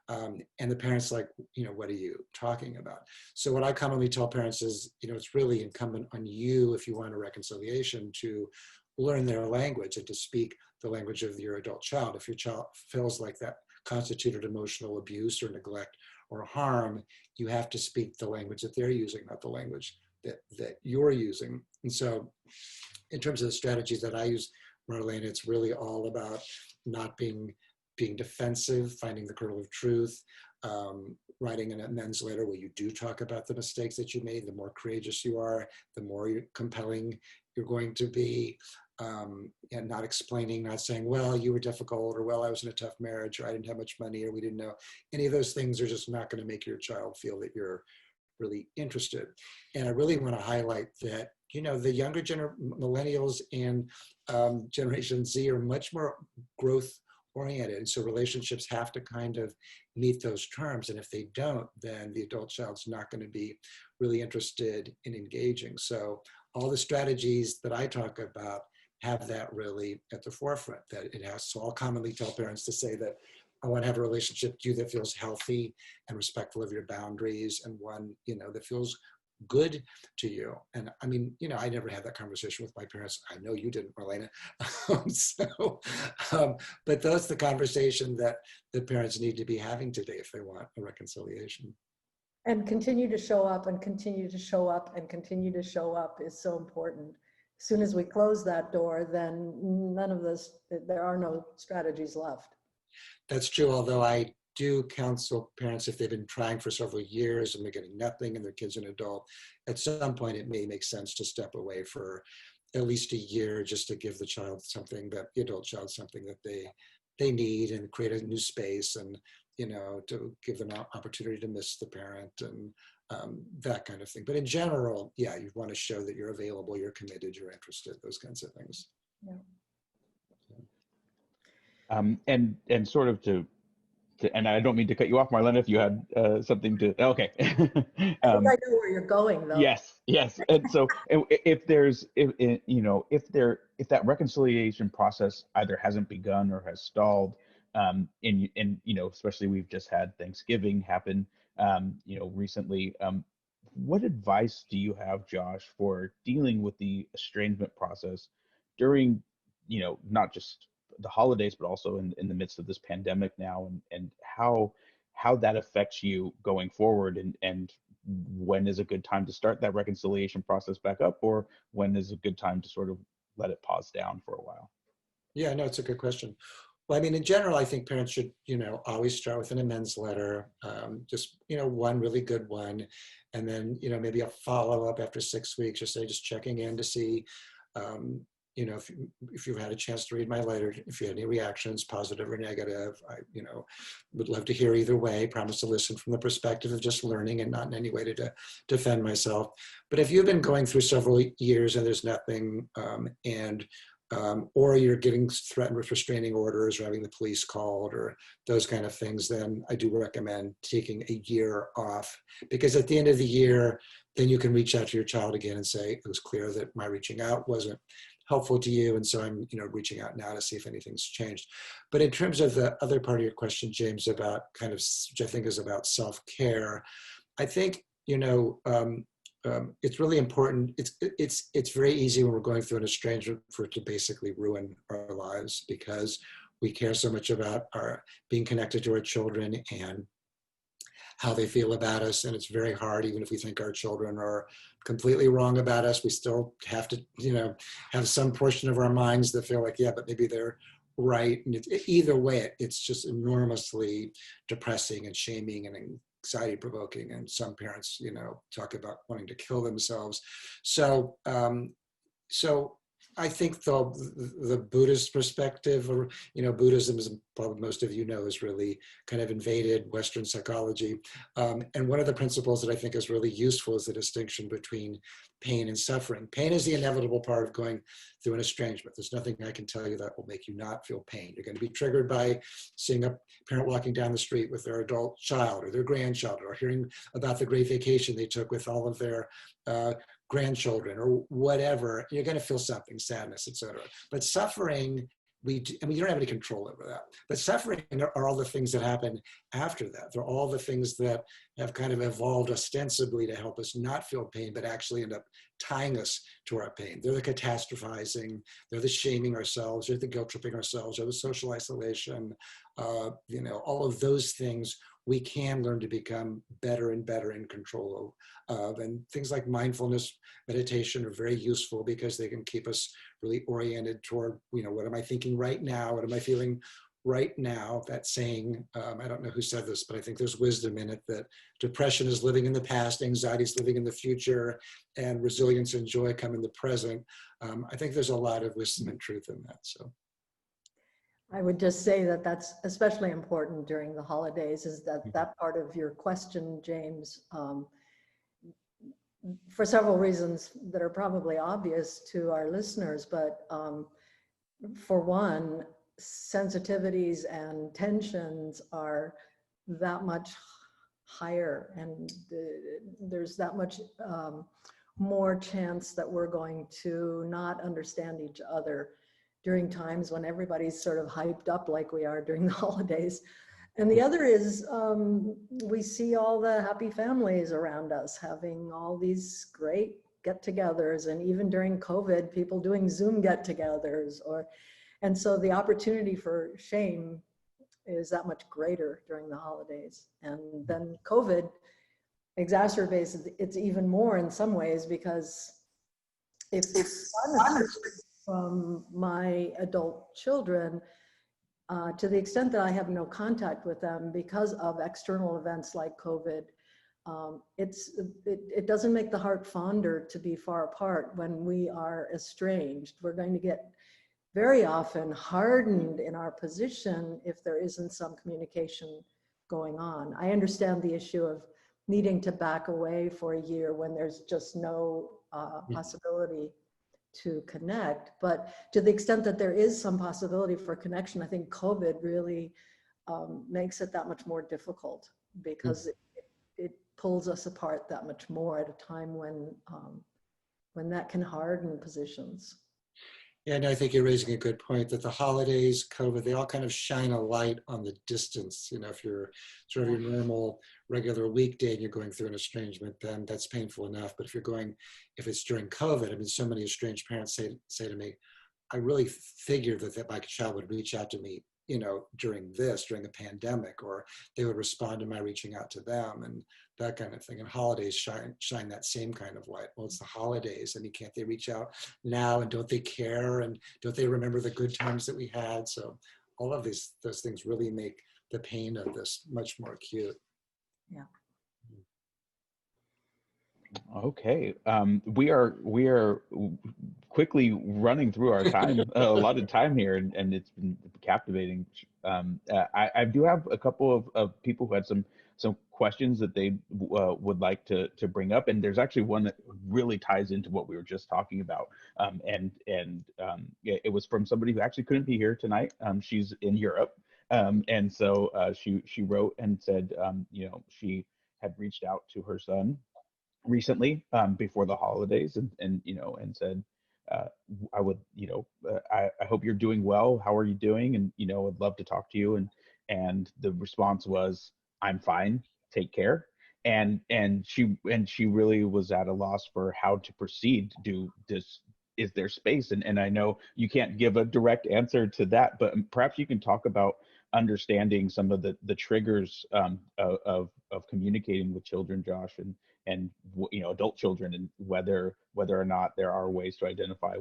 And the parents like, what are you talking about? So what I commonly tell parents is, it's really incumbent on you, if you want a reconciliation, to learn their language and to speak the language of your adult child. If your child feels like that constituted emotional abuse or neglect or harm, you have to speak the language that they're using, not the language that you're using. And so in terms of the strategies that I use, Marlena, it's really all about not being defensive, finding the kernel of truth, writing an amends letter where you do talk about the mistakes that you made. The more courageous you are, the more compelling you're going to be, and not explaining, not saying, well, you were difficult, or well, I was in a tough marriage, or I didn't have much money, or we didn't know. Any of those things are just not going to make your child feel that you're really interested. And I really want to highlight that, the younger millennials and Generation Z are much more growth oriented. So relationships have to kind of meet those terms. And if they don't, then the adult child's not going to be really interested in engaging. So all the strategies that I talk about have that really at the forefront, that it has. So I'll commonly tell parents to say that I want to have a relationship with you that feels healthy and respectful of your boundaries, and one, that feels good to you. And I mean, I never had that conversation with my parents. I know you didn't, Marlena. But that's the conversation that the parents need to be having today if they want a reconciliation. And continue to show up and continue to show up and continue to show up is so important. As soon as we close that door, then none of this, there are no strategies left. That's true, although I do counsel parents, if they've been trying for several years and they're getting nothing and their kid's an adult, at some point it may make sense to step away for at least a year, just to give the child something, that the adult child something that they need, and create a new space, and to give them an opportunity to miss the parent, and that kind of thing. But in general, yeah, you want to show that you're available, you're committed, you're interested, those kinds of things. Yeah. And sort of to and I don't mean to cut you off, Marlena, if you had something to, okay. I think I know where you're going, though. Yes. And so if that reconciliation process either hasn't begun or has stalled, especially we've just had Thanksgiving happen, recently, what advice do you have, Josh, for dealing with the estrangement process during, not just the holidays, but also in the midst of this pandemic now, and how that affects you going forward, and when is a good time to start that reconciliation process back up, or when is a good time to sort of let it pause down for a while? Yeah, no, it's a good question. Well, I mean, in general, I think parents should, always start with an amends letter, just, one really good one. And then, maybe a follow-up after 6 weeks, or say, just checking in to see, if you've had a chance to read my letter, if you had any reactions, positive or negative. I, would love to hear either way. Promise to listen from the perspective of just learning and not in any way to defend myself. But if you've been going through several years and there's nothing, or you're getting threatened with restraining orders or having the police called or those kind of things, then I do recommend taking a year off, because at the end of the year, then you can reach out to your child again and say, it was clear that my reaching out wasn't helpful to you, and so I'm reaching out now to see if anything's changed. But in terms of the other part of your question, James, about kind of, which I think is about self-care, I think it's really important. It's very easy when we're going through an estrangement for it to basically ruin our lives, because we care so much about our being connected to our children and how they feel about us. And it's very hard, even if we think our children are completely wrong about us, we still have to, have some portion of our minds that feel like, yeah, but maybe they're right. And either way, it's just enormously depressing and shaming and anxiety provoking. And some parents, talk about wanting to kill themselves. So, so I think the Buddhist perspective, or Buddhism, as probably most of has really kind of invaded Western psychology. And one of the principles that I think is really useful is the distinction between pain and suffering. Pain is the inevitable part of going through an estrangement. There's nothing I can tell you that will make you not feel pain. You're going to be triggered by seeing a parent walking down the street with their adult child or their grandchild, or hearing about the great vacation they took with all of their grandchildren or whatever. You're going to feel something, sadness, etc. But suffering, we don't have any control over that. But suffering are all the things that happen after that. They're all the things that have kind of evolved ostensibly to help us not feel pain, but actually end up tying us to our pain. They're the catastrophizing, they're the shaming ourselves, they're the guilt tripping ourselves, they're the social isolation, all of those things we can learn to become better and better in control of. And things like mindfulness, meditation are very useful because they can keep us really oriented toward, what am I thinking right now? What am I feeling right now? That saying, I don't know who said this, but I think there's wisdom in it, that depression is living in the past, anxiety is living in the future, and resilience and joy come in the present. I think there's a lot of wisdom and truth in that. So. I would just say that that's especially important during the holidays, is that part of your question, James, for several reasons that are probably obvious to our listeners, but for one, sensitivities and tensions are that much higher, and there's that much more chance that we're going to not understand each other during times when everybody's sort of hyped up like we are during the holidays. And the other is we see all the happy families around us having all these great get-togethers, and even during COVID, people doing Zoom get-togethers. And so the opportunity for shame is that much greater during the holidays. And then COVID exacerbates it's even more in some ways, because if I'm from my adult children, to the extent that I have no contact with them because of external events like COVID, it doesn't make the heart fonder to be far apart when we are estranged. We're going to get very often hardened in our position if there isn't some communication going on. I understand the issue of needing to back away for a year when there's just no possibility to connect, but to the extent that there is some possibility for connection, I think COVID really makes it that much more difficult, because it pulls us apart that much more at a time when that can harden positions. Yeah, no, I think you're raising a good point, that the holidays, COVID, they all kind of shine a light on the distance. If you're sort of your normal, regular weekday and you're going through an estrangement, then that's painful enough. But if it's during COVID, I mean, so many estranged parents say to me, I really figured that my child would reach out to me, during a pandemic, or they would respond to my reaching out to them, and that kind of thing. And holidays shine that same kind of light. Well, it's the holidays. I mean, can't they reach out now? And don't they care? And don't they remember the good times that we had? So all of those things really make the pain of this much more acute. Yeah. Okay, we are quickly running through our time, a lot of time here, and it's been captivating. I do have a couple of people who had some questions that they would like to bring up, and there's actually one that really ties into what we were just talking about, and it was from somebody who actually couldn't be here tonight. She's in Europe, and so she wrote and said, she had reached out to her son recently, before the holidays, and said, I would, I hope you're doing well. How are you doing? And, I'd love to talk to you. And the response was, I'm fine. Take care. And she really was at a loss for how to proceed. Do this, is there space? And I know you can't give a direct answer to that, but perhaps you can talk about understanding some of the triggers of of communicating with children, Josh, and you know, adult children, and whether or not there are ways to identify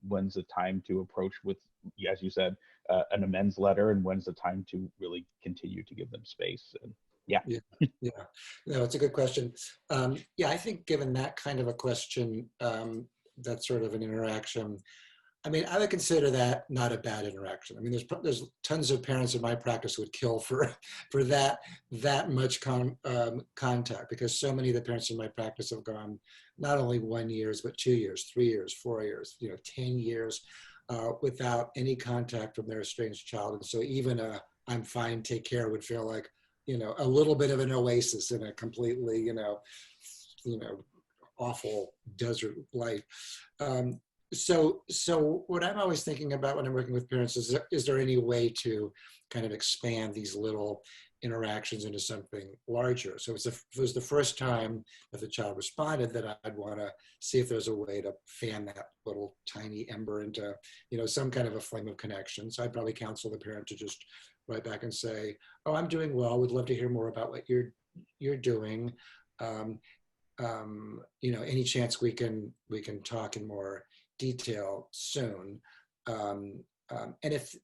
when's the time to approach with, as you said, an amends letter, and when's the time to really continue to give them space. And yeah. Yeah, no, it's a good question. Yeah, I think given that kind of a question, that's sort of an interaction. I mean, I would consider that not a bad interaction. I mean, there's tons of parents in my practice who would kill for that much contact, because so many of the parents in my practice have gone not only 1 year, but 2 years, 3 years, 4 years, 10 years without any contact from their estranged child. And so even a "I'm fine, take care" would feel like, a little bit of an oasis in a completely, awful desert life. So what I'm always thinking about when I'm working with parents is there any way to kind of expand these little interactions into something larger? So if it was the first time that the child responded, that I'd want to see if there's a way to fan that little tiny ember into, some kind of a flame of connection. So I'd probably counsel the parent to just write back and say, "Oh, I'm doing well. Would love to hear more about what you're doing. Any chance we can talk in more detail soon." And if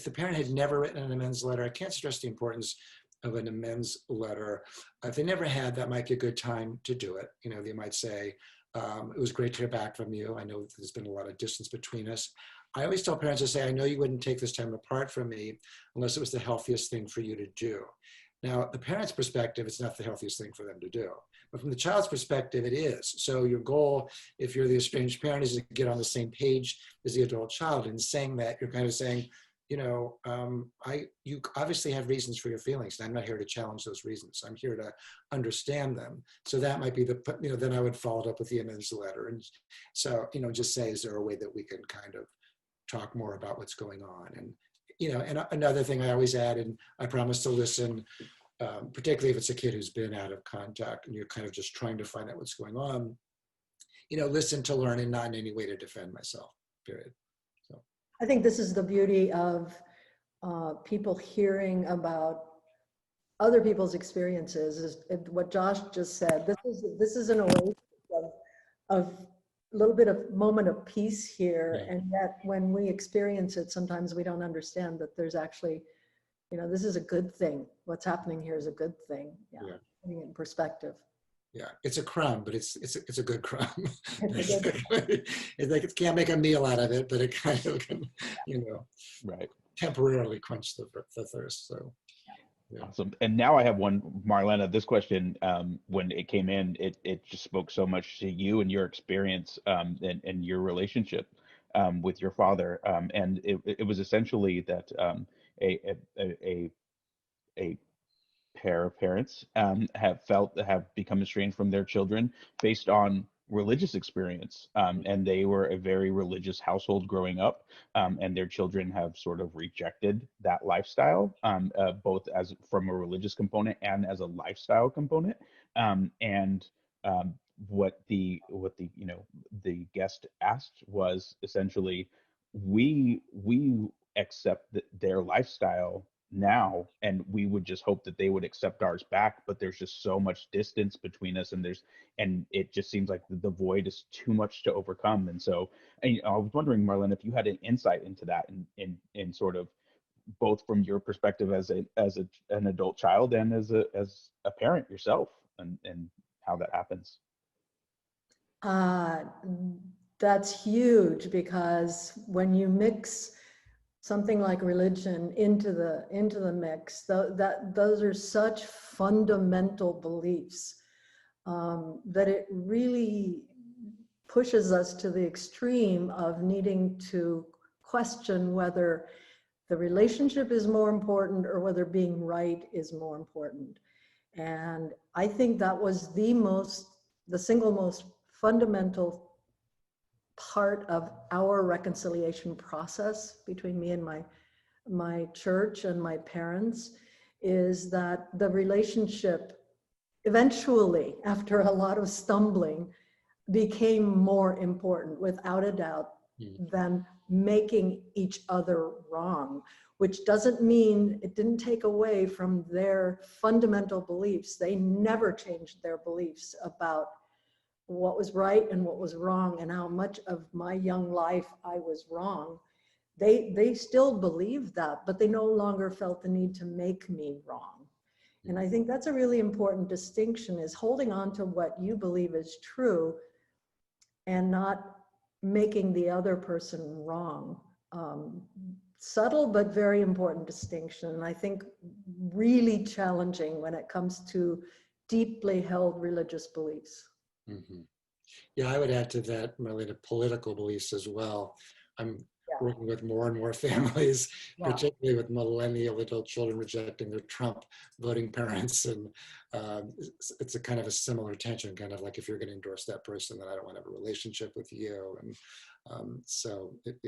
the parent had never written an amends letter, I can't stress the importance of an amends letter. If they never had, that might be a good time to do it. They might say, "It was great to hear back from you. I know there's been a lot of distance between us. I always tell parents to say, I know you wouldn't take this time apart from me unless it was the healthiest thing for you to do." Now, the parent's perspective, it's not the healthiest thing for them to do. But from the child's perspective, it is. So your goal, if you're the estranged parent, is to get on the same page as the adult child. And saying that, you're kind of saying, you obviously have reasons for your feelings, and I'm not here to challenge those reasons. I'm here to understand them. So that might be then I would follow it up with the amends letter. And so, just say, is there a way that we can kind of talk more about what's going on? And and another thing I always add, and I promise to listen, particularly if it's a kid who's been out of contact and you're kind of just trying to find out what's going on, listen to learn, and not in any way to defend myself, period. So I think this is the beauty of people hearing about other people's experiences, is what Josh just said. This is an oasis of a little bit of moment of peace here. Yeah. And yet when we experience it, sometimes we don't understand that there's actually, this is a good thing. What's happening here is a good thing. Yeah. Putting it in perspective. Yeah, it's a crumb, but it's a good crumb. It's like it can't make a meal out of it, but it kind of can, Right. temporarily quench the thirst. So. Yeah. Awesome. And now I have one, Marlena. This question, when it came in, it just spoke so much to you and your experience and your relationship with your father. And it was essentially that a pair of parents have become estranged from their children based on religious experience, and they were a very religious household growing up, and their children have sort of rejected that lifestyle, both as from a religious component and as a lifestyle component. What the guest asked was essentially, we accept their lifestyle now, and we would just hope that they would accept ours back, but there's just so much distance between us, and it just seems like the void is too much to overcome. And so, and I was wondering, Marlene, if you had an insight into that, in sort of both from your perspective as an adult child and as a parent yourself, and how that happens. That's huge, because when you mix something like religion into the mix, those are such fundamental beliefs that it really pushes us to the extreme of needing to question whether the relationship is more important or whether being right is more important. And I think that was the single most fundamental part of our reconciliation process between me and my church and my parents, is that the relationship eventually, after a lot of stumbling, became more important, without a doubt. than making each other wrong, which doesn't mean, it didn't take away from their fundamental beliefs. They never changed their beliefs about what was right and what was wrong, and how much of my young life I was wrong. They still believed that, but they no longer felt the need to make me wrong. And I think that's a really important distinction, is holding on to what you believe is true and not making the other person wrong. Subtle but very important distinction, and I think really challenging when it comes to deeply held religious beliefs. Mm-hmm. Yeah, I would add to that, Marlena, political beliefs as well. I'm working with more and more families, particularly with millennial adult children rejecting their Trump voting parents. And it's a kind of a similar tension, kind of like, if you're going to endorse that person, then I don't want to have a relationship with you. And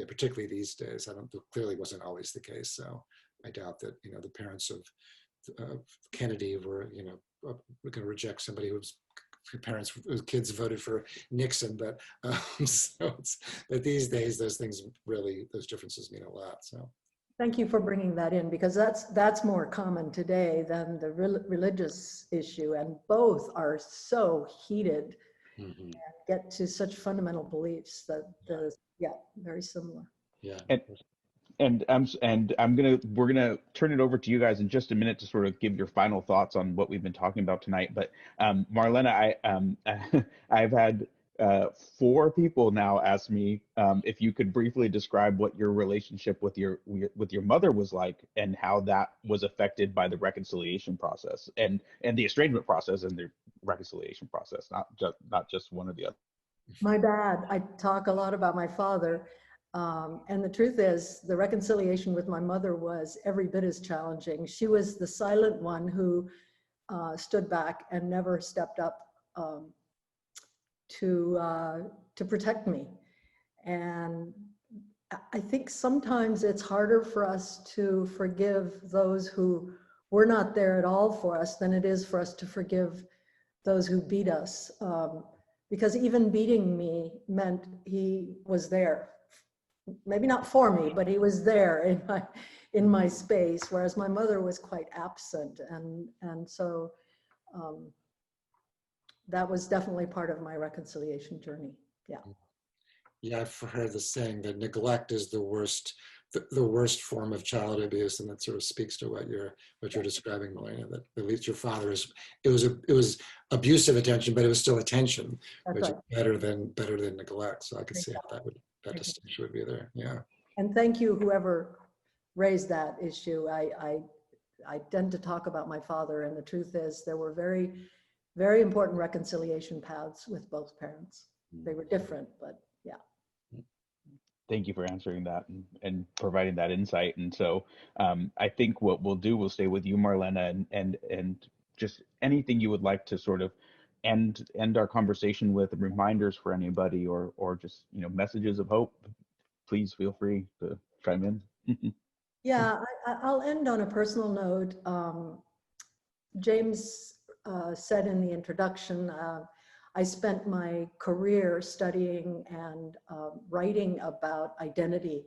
particularly these days, clearly wasn't always the case. So I doubt that, the parents of Kennedy were, going to reject somebody whose kids voted for Nixon, but but these days those differences mean a lot. So thank you for bringing that in, because that's more common today than the religious issue, and both are so heated and get to such fundamental beliefs that very similar. Yeah. We're gonna turn it over to you guys in just a minute to sort of give your final thoughts on what we've been talking about tonight. But Marlena, I've had 4 people now ask me if you could briefly describe what your relationship with your mother was like, and how that was affected by the reconciliation process and the estrangement process and the reconciliation process, not just one or the other. My bad. I talk a lot about my father. And the truth is, the reconciliation with my mother was every bit as challenging. She was the silent one who stood back and never stepped up to protect me. And I think sometimes it's harder for us to forgive those who were not there at all for us than it is for us to forgive those who beat us. Because even beating me meant he was there. Maybe not for me, but he was there in my space, whereas my mother was quite absent. And so that was definitely part of my reconciliation journey. Yeah. Yeah, I've heard the saying that neglect is the worst form of child abuse, and that sort of speaks to what you're describing, Marlena. That at least your father it was abusive attention, but it was still attention, which is better than neglect. So I could see how that distinction would be there. Yeah. And thank you, whoever raised that issue. I tend to talk about my father, and the truth is there were very, very important reconciliation paths with both parents. They were different, but yeah. Thank you for answering that and providing that insight. And so I think what we'll stay with you, Marlena, and just anything you would like to sort of end our conversation with, reminders for anybody, or just messages of hope. Please feel free to chime in. Yeah, I'll end on a personal note. James said in the introduction, I spent my career studying and writing about identity,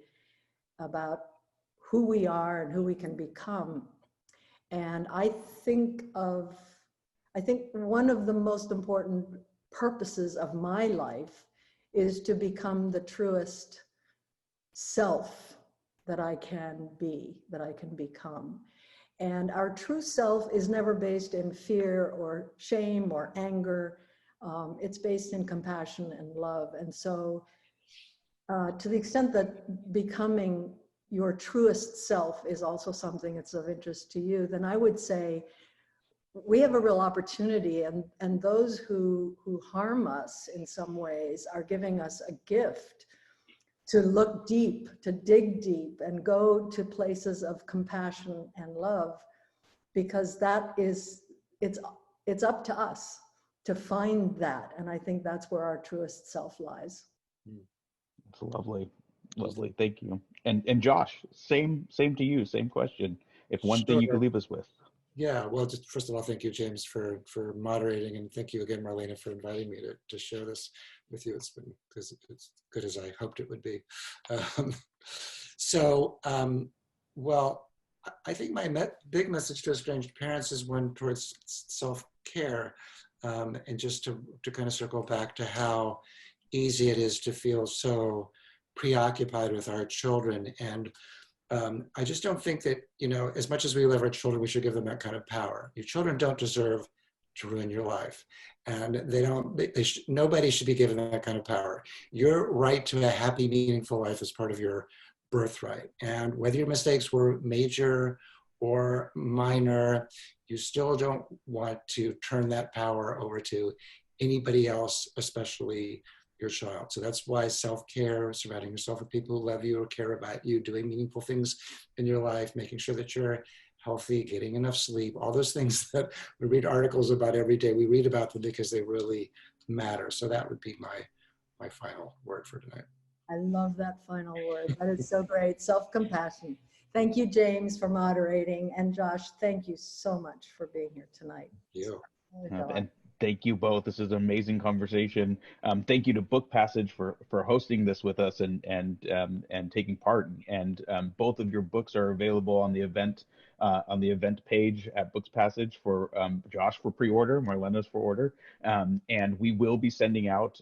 about who we are and who we can become. And I think one of the most important purposes of my life is to become the truest self that I can be, that I can become. And our true self is never based in fear or shame or anger. It's based in compassion and love. And so to the extent that becoming your truest self is also something that's of interest to you, then I would say we have a real opportunity, and those who harm us in some ways are giving us a gift to look deep, to dig deep, and go to places of compassion and love, because it's up to us to find that. And I think that's where our truest self lies. It's lovely. Thank you. And Josh, same to you, same question. If one thing you could leave us with. Yeah, well, just first of all, thank you, James, for moderating, and thank you again, Marlena, for inviting me to share this with you. It's been as good as I hoped it would be. Um, well, I think my big message to estranged parents is one towards self-care, and just to kind of circle back to how easy it is to feel so preoccupied with our children. And I just don't think that, as much as we love our children, we should give them that kind of power. Your children don't deserve to ruin your life. And nobody should be given that kind of power. Your right to a happy, meaningful life is part of your birthright. And whether your mistakes were major or minor, you still don't want to turn that power over to anybody else, especially your child. So that's why self-care, surrounding yourself with people who love you or care about you, doing meaningful things in your life, making sure that you're healthy, getting enough sleep, all those things that we read articles about every day, we read about them because they really matter. So that would be my final word for tonight. I love that final word. That is so great. Self-compassion. Thank you, James, for moderating. And Josh, thank you so much for being here tonight. Thank you. And thank you both. This is an amazing conversation. Thank you to Book Passage for hosting this with us and taking part. And both of your books are available on the event page at Books Passage for Josh for pre-order, Marlena's for order. And we will be sending out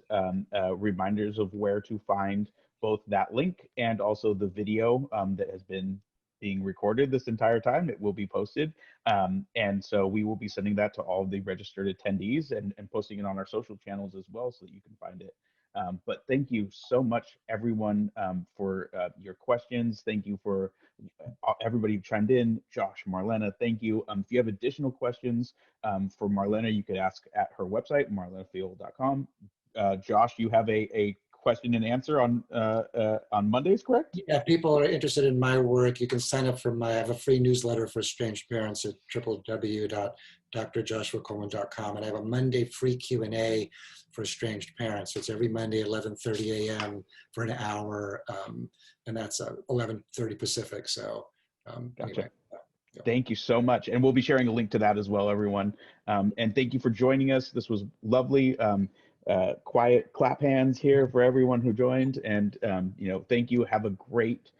reminders of where to find both that link and also the video that has been being recorded this entire time. It will be posted. And so we will be sending that to all the registered attendees and posting it on our social channels as well so that you can find it. But thank you so much, everyone, for your questions. Thank you for everybody who chimed in. Josh, Marlena, thank you. If you have additional questions for Marlena, you could ask at her website, marlenafiol.com. Josh, you have a question and answer on Mondays, correct? Yeah, if people are interested in my work, you can sign up for I have a free newsletter for estranged parents at www.drjoshuacoleman.com. And I have a Monday free Q&A for estranged parents. It's every Monday at 11:30 a.m. for an hour. And that's 11:30 Pacific. So Gotcha. Anyway. Thank you so much. And we'll be sharing a link to that as well, everyone. And thank you for joining us. This was lovely. Quiet clap hands here for everyone who joined. And, thank you. Have a great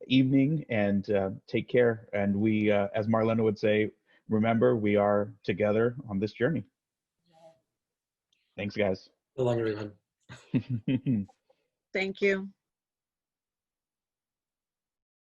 evening and take care. And we, as Marlena would say, remember, we are together on this journey. Thanks, guys. So long, everyone. Thank you.